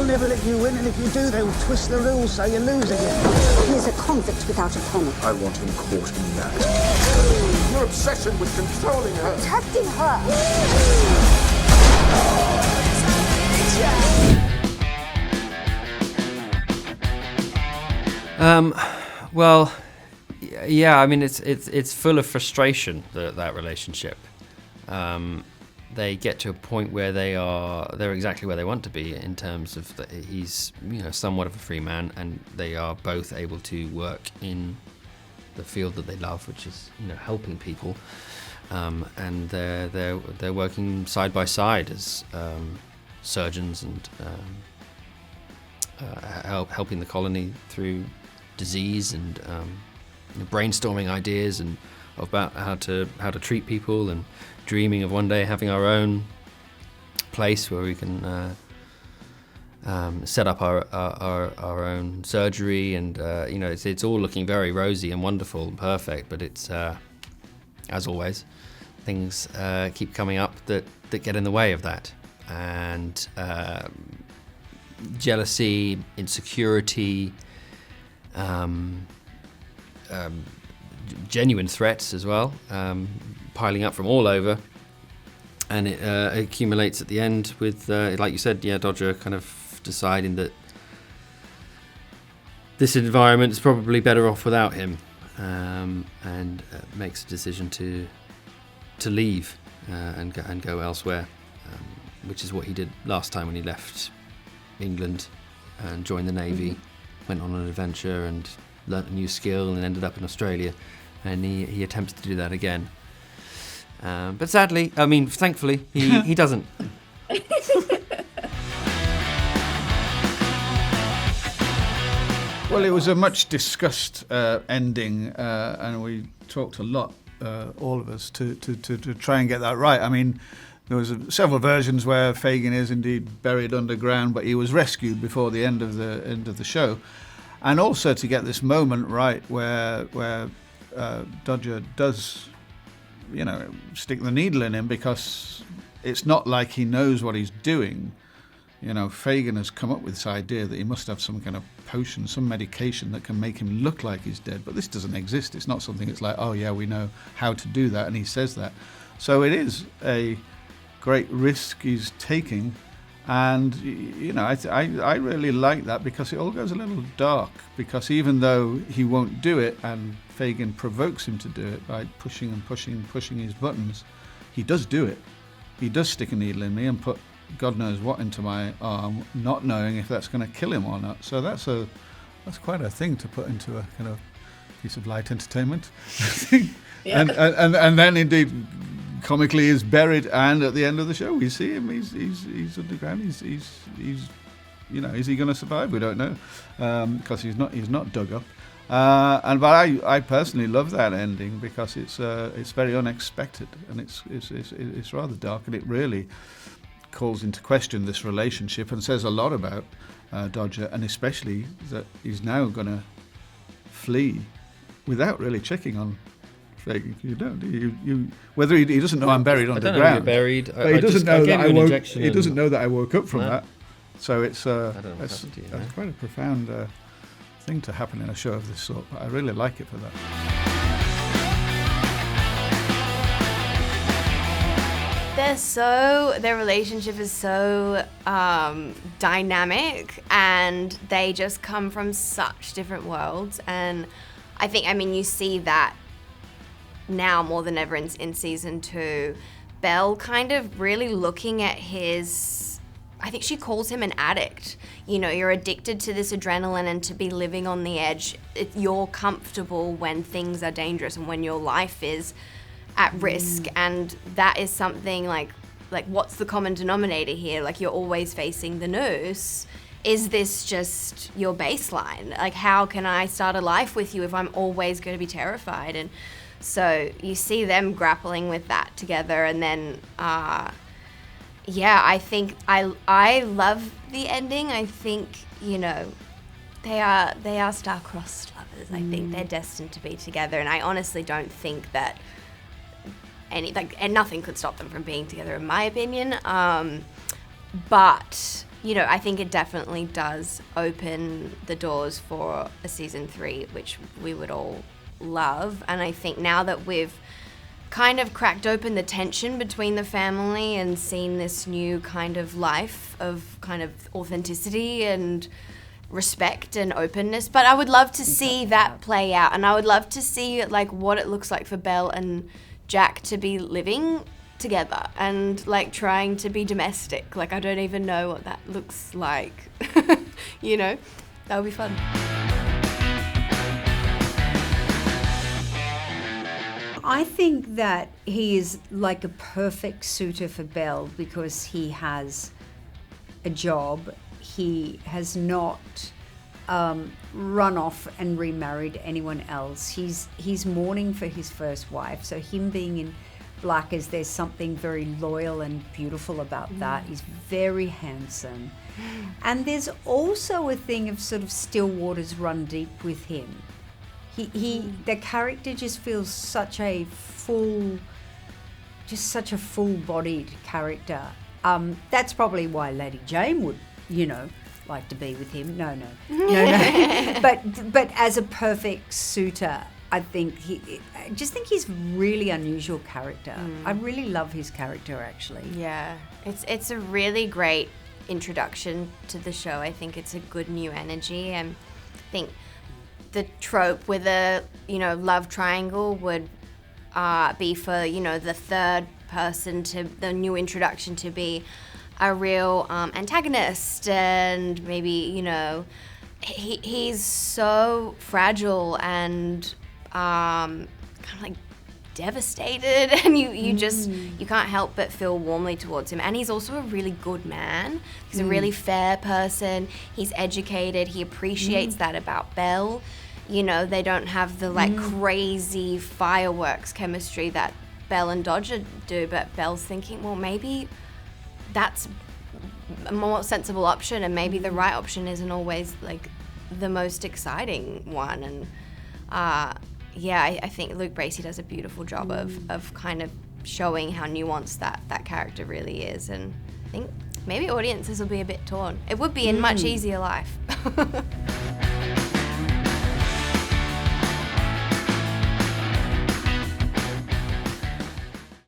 They'll never let you win, and if you do, they'll twist the rules so you lose again. He is a convict without a penny. I want him caught in that. Your obsession with controlling her. Protecting her. Well, yeah. I mean, it's full of frustration, that relationship. They get to a point where they're exactly where they want to be in terms of he's somewhat of a free man, and they are both able to work in the field that they love, which is helping people, and they're working side by side as surgeons and helping the colony through disease and brainstorming ideas and about how to treat people, and dreaming of one day having our own place where we can set up our own surgery, and it's all looking very rosy and wonderful and perfect, but it's as always, things keep coming up that get in the way of that, and jealousy, insecurity, genuine threats as well, piling up from all over, and it accumulates at the end with, like you said, Dodger kind of deciding that this environment is probably better off without him, and makes a decision to leave and go elsewhere, which is what he did last time when he left England and joined the Navy, went on an adventure and learnt a new skill and ended up in Australia, and he attempts to do that again. But sadly, thankfully, he doesn't. Well, it was a much discussed ending, and we talked a lot, all of us, to try and get that right. I mean, there was several versions where Fagin is indeed buried underground, but he was rescued before the end of the show, and also to get this moment right where Dodger does, stick the needle in him, because it's not like he knows what he's doing. Fagin has come up with this idea that he must have some kind of potion, some medication that can make him look like he's dead, but this doesn't exist. It's not something that's like, oh yeah, we know how to do that, and he says that. So it is a great risk he's taking, and I really like that, because it all goes a little dark, because even though he won't do it, and Fagin provokes him to do it by pushing his buttons, he does do it. He does stick a needle in me and put God knows what into my arm, not knowing if that's going to kill him or not. So that's quite a thing to put into a kind of piece of light entertainment. Yeah. And then indeed comically is buried, and at the end of the show we see him, he's underground, he's is he going to survive? We don't know, because he's not dug up. But I personally love that ending, because it's very unexpected, and it's rather dark, and it really calls into question this relationship and says a lot about Dodger, and especially that he's now going to flee without really checking on Fagin. You don't. You whether he doesn't know I'm buried underground. I don't know you're buried. But he doesn't know that I woke. He and doesn't know that I woke up from that. So it's I don't know what's happened to you, that's quite a profound thing to happen in a show of this sort. But I really like it for that. Their relationship is so dynamic, and they just come from such different worlds, and I think, you see that now more than ever in season 2. Belle kind of really looking at his, I think she calls him an addict. You're addicted to this adrenaline and to be living on the edge. You're comfortable when things are dangerous and when your life is at risk, and that is something like what's the common denominator here? Like, you're always facing the noose. Is this just your baseline? Like, how can I start a life with you if I'm always going to be terrified? And so you see them grappling with that together, and then I think I love the ending. I think they are star-crossed lovers. I think they're destined to be together, and I honestly don't think that and nothing could stop them from being together, in my opinion. But you know, I think it definitely does open the doors for a season 3, which we would all love. And I think now that we've kind of cracked open the tension between the family and seen this new kind of life of kind of authenticity and respect and openness, but I would love to see that play out, and I would love to see like what it looks like for Belle and Jack to be living together and like trying to be domestic. Like I don't even know what that looks like. You know, that would be fun. I think that he is like a perfect suitor for Belle because he has a job. He has not run off and remarried anyone else. He's mourning for his first wife, so him being in black, there's something very loyal and beautiful about that. He's very handsome. And there's also a thing of sort of still waters run deep with him. The character just feels such a full-bodied character. That's probably why Lady Jane would, you know, like to be with him. No. But as a perfect suitor, I just think he's really unusual character. I really love his character, actually. Yeah, it's a really great introduction to the show. I think it's a good new energy, and I think the trope with a, you know, love triangle would be for, you know, the third person to the new introduction to be a real antagonist, and maybe, you know, he's so fragile and kind of like devastated, and you can't help but feel warmly towards him. And he's also a really good man. He's a really fair person. He's educated. He appreciates that about Belle. You know, they don't have the like crazy fireworks chemistry that Belle and Dodger do, but Belle's thinking, well, maybe that's a more sensible option, and maybe the right option isn't always like the most exciting one. And I think Luke Bracey does a beautiful job of kind of showing how nuanced that character really is. And I think maybe audiences will be a bit torn. It would be a much easier life.